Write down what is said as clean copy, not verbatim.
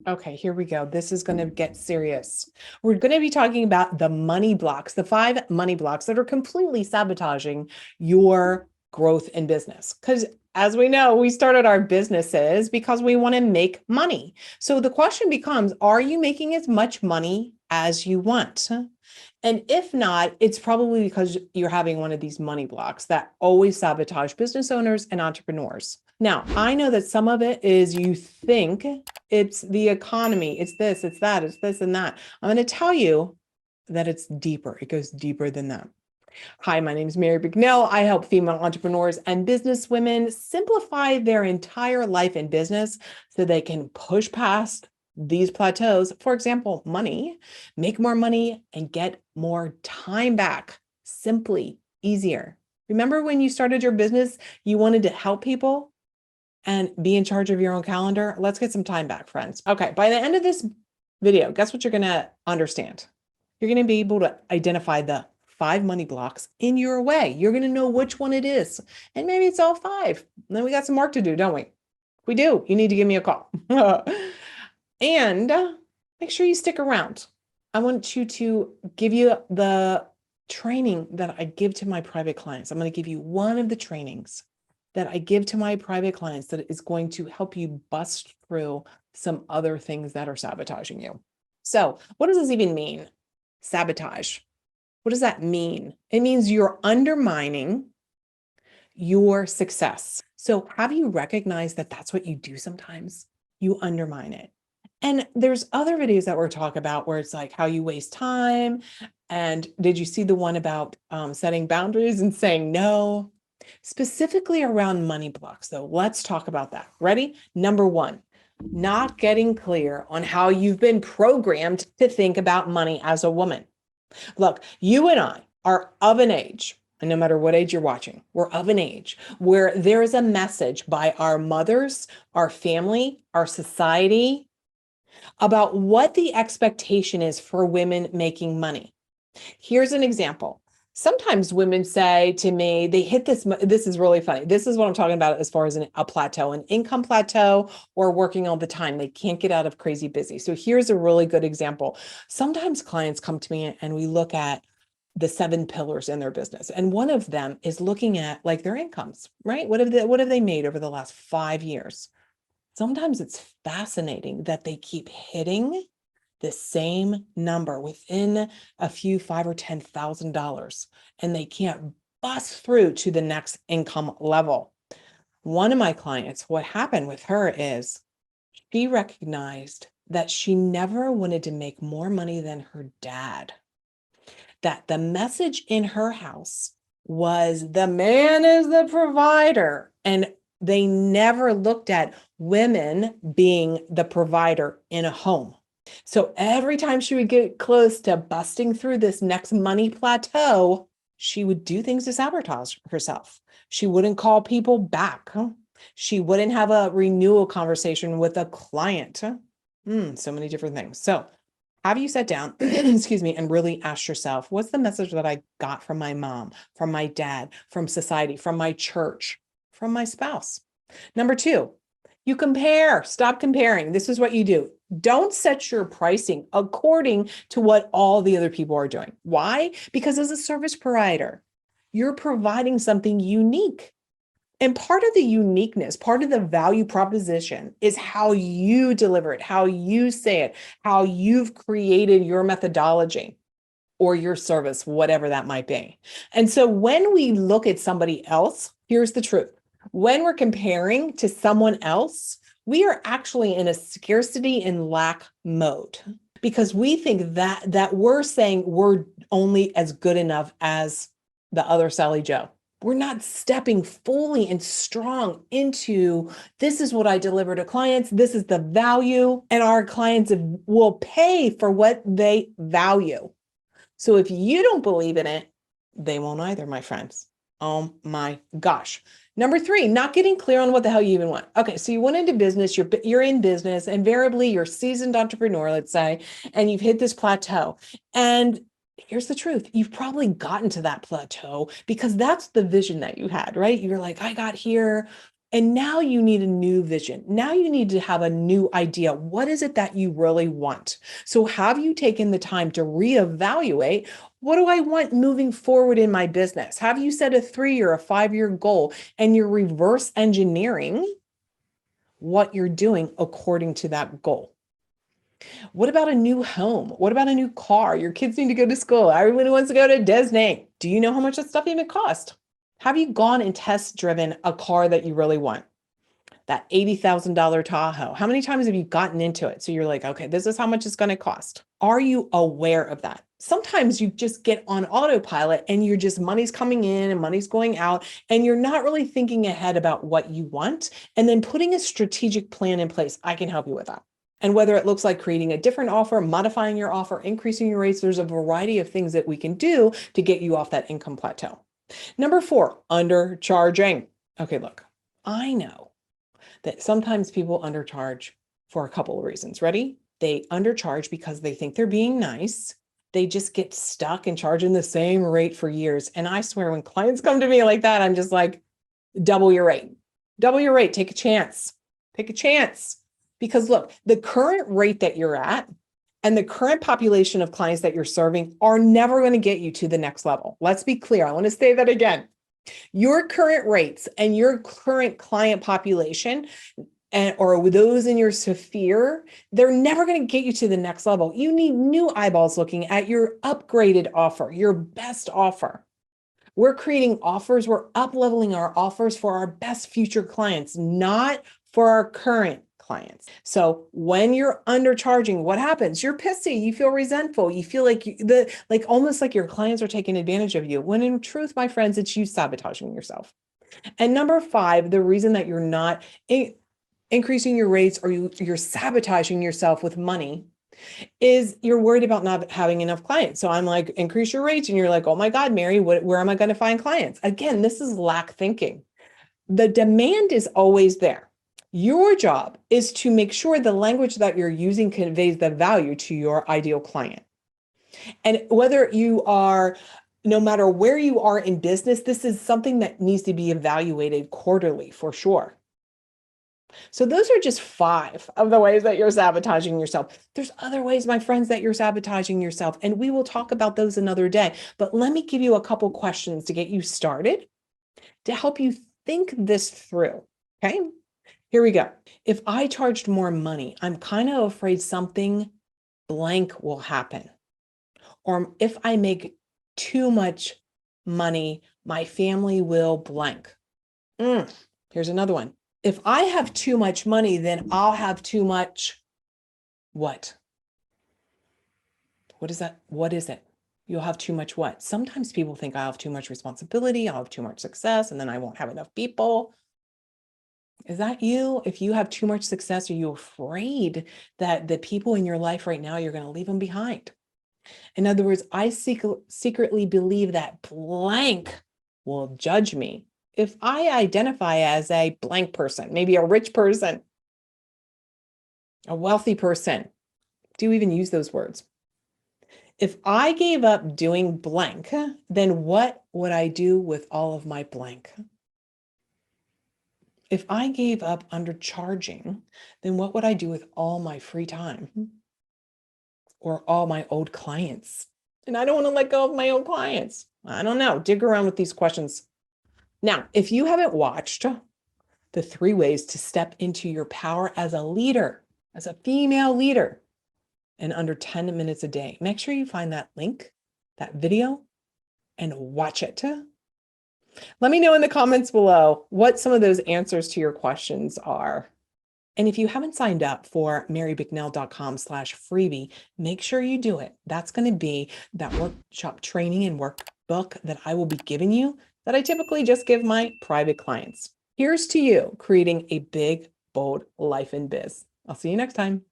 Okay, here we go. This is going to get serious. We're going to be talking about the money blocks, the 5 money blocks that are completely sabotaging your growth in business. Because as we know, we started our businesses because we want to make money. So the question becomes, are you making as much money as you want? And if not, it's probably because you're having one of these money blocks that always sabotage business owners and entrepreneurs. Now, I know that some of it is you think it's the economy, it's this, it's that, it's this and that. I'm going to tell you that it's deeper. It goes deeper than that. Hi, my name is Mary Bicknell. I help female entrepreneurs and business women simplify their entire life and business so they can push past these plateaus. For example, money, make more money and get more time back. Simply easier. Remember when you started your business, you wanted to help people and be in charge of your own calendar? Let's get some time back, friends. Okay, by the end of this video, guess what you're going to understand? You're going to be able to identify the 5 money blocks in your way. You're going to know which one it is. And maybe it's all 5. And then we got some work to do, don't we? If we do, you need to give me a call. And make sure you stick around. I want you to give you the training that I give to my private clients. I'm going to give you one of the trainings that I give to my private clients that is going to help you bust through some other things that are sabotaging you. So, what does this even mean? Sabotage. What does that mean? It means you're undermining your success. So, have you recognized that that's what you do sometimes? You undermine it. And there's other videos that we're talking about where it's like how you waste time. And did you see the one about setting boundaries and saying no? Specifically around money blocks, though, let's talk about that. Ready? Number 1, not getting clear on how you've been programmed to think about money as a woman. Look, you and I are of an age, and no matter what age you're watching, we're of an age where there is a message by our mothers, our family, our society about what the expectation is for women making money. Here's an example. Sometimes women say to me, they hit this is really funny. This is what I'm talking about as far as a plateau, an income plateau, or working all the time. They can't get out of crazy busy. So here's a really good example. Sometimes clients come to me and we look at the 7 pillars in their business. And one of them is looking at like their incomes, right? What have they made over the last 5 years? Sometimes it's fascinating that they keep hitting the same number within a few $5,000 or $10,000, and they can't bust through to the next income level. One of my clients, what happened with her is she recognized that she never wanted to make more money than her dad. That the message in her house was the man is the provider. And they never looked at women being the provider in a home. So every time she would get close to busting through this next money plateau, she would do things to sabotage herself. She wouldn't call people back. She wouldn't have a renewal conversation with a client. So many different things. So have you sat down, excuse me, and really asked yourself, what's the message that I got from my mom, from my dad, from society, from my church, from my spouse? Number 2, you compare. Stop comparing. This is what you do. Don't set your pricing according to what all the other people are doing. Why? Because as a service provider, you're providing something unique. And part of the uniqueness, part of the value proposition is how you deliver it, how you say it, how you've created your methodology or your service, whatever that might be. And so when we look at somebody else, here's the truth. When we're comparing to someone else, we are actually in a scarcity and lack mode because we think that we're saying we're only as good enough as the other Sally Joe. We're not stepping fully and strong into this is what I deliver to clients. This is the value, and our clients will pay for what they value. So if you don't believe in it, they won't either, my friends. Oh my gosh. Number 3, not getting clear on what the hell you even want. Okay, so you went into business, you're in business, invariably you're a seasoned entrepreneur, let's say, and you've hit this plateau. And here's the truth. You've probably gotten to that plateau because that's the vision that you had, right? You're like, I got here And now you need a new vision. Now you need to have a new idea. What is it that you really want? So have you taken the time to reevaluate, what do I want moving forward in my business? Have you set a 3 or a 5-year goal and you're reverse engineering what you're doing according to that goal? What about a new home? What about a new car? Your kids need to go to school. Everybody wants to go to Disney. Do you know how much that stuff even costs? Have you gone and test driven a car that you really want? That $80,000 Tahoe. How many times have you gotten into it? So you're like, okay, this is how much it's going to cost. Are you aware of that? Sometimes you just get on autopilot and you're just money's coming in and money's going out, and you're not really thinking ahead about what you want and then putting a strategic plan in place. I can help you with that. And whether it looks like creating a different offer, modifying your offer, increasing your rates, there's a variety of things that we can do to get you off that income plateau. Number 4, undercharging. Okay, look, I know that sometimes people undercharge for a couple of reasons. Ready? They undercharge because they think they're being nice. They just get stuck in charging the same rate for years. And I swear, when clients come to me like that, I'm just like, double your rate. Double your rate. Take a chance. Take a chance. Because look, the current rate that you're at and the current population of clients that you're serving are never going to get you to the next level. Let's be clear. I want to say that again. Your current rates and your current client population or those in your sphere, they're never going to get you to the next level. You need new eyeballs looking at your upgraded offer, your best offer. We're creating offers. We're up-leveling our offers for our best future clients, not for our current clients. So when you're undercharging, what happens? You're pissy. You feel resentful. You feel like almost like your clients are taking advantage of you. When in truth, my friends, it's you sabotaging yourself. And number 5, the reason that you're not increasing your rates or you're sabotaging yourself with money is you're worried about not having enough clients. So I'm like, increase your rates. And you're like, oh my God, Mary, where am I going to find clients? Again, this is lack thinking. The demand is always there. Your job is to make sure the language that you're using conveys the value to your ideal client. And whether you are, no matter where you are in business, this is something that needs to be evaluated quarterly for sure. So those are just 5 of the ways that you're sabotaging yourself. There's other ways, my friends, that you're sabotaging yourself, and we will talk about those another day. But let me give you a couple questions to get you started to help you think this through. Okay, here we go. If I charged more money, I'm kind of afraid something blank will happen. Or if I make too much money, my family will blank. Here's another one. If I have too much money, then I'll have too much what? What is that? What is it? You'll have too much what? Sometimes people think I'll have too much responsibility, I'll have too much success, and then I won't have enough people. Is that you? If you have too much success, are you afraid that the people in your life right now, you're going to leave them behind? In other words, I secretly believe that blank will judge me if I identify as a blank person, maybe a rich person, a wealthy person. Do you even use those words? If I gave up doing blank, then what would I do with all of my blank? If I gave up undercharging, then what would I do with all my free time or all my old clients? And I don't want to let go of my old clients. I don't know. Dig around with these questions. Now, if you haven't watched the 3 ways to step into your power as a leader, as a female leader, in under 10 minutes a day, make sure you find that link, that video, and watch it. Let me know in the comments below what some of those answers to your questions are. And if you haven't signed up for marybicknell.com/freebie, make sure you do it. That's going to be that workshop training and workbook that I will be giving you that I typically just give my private clients. Here's to you creating a big, bold life in biz. I'll see you next time.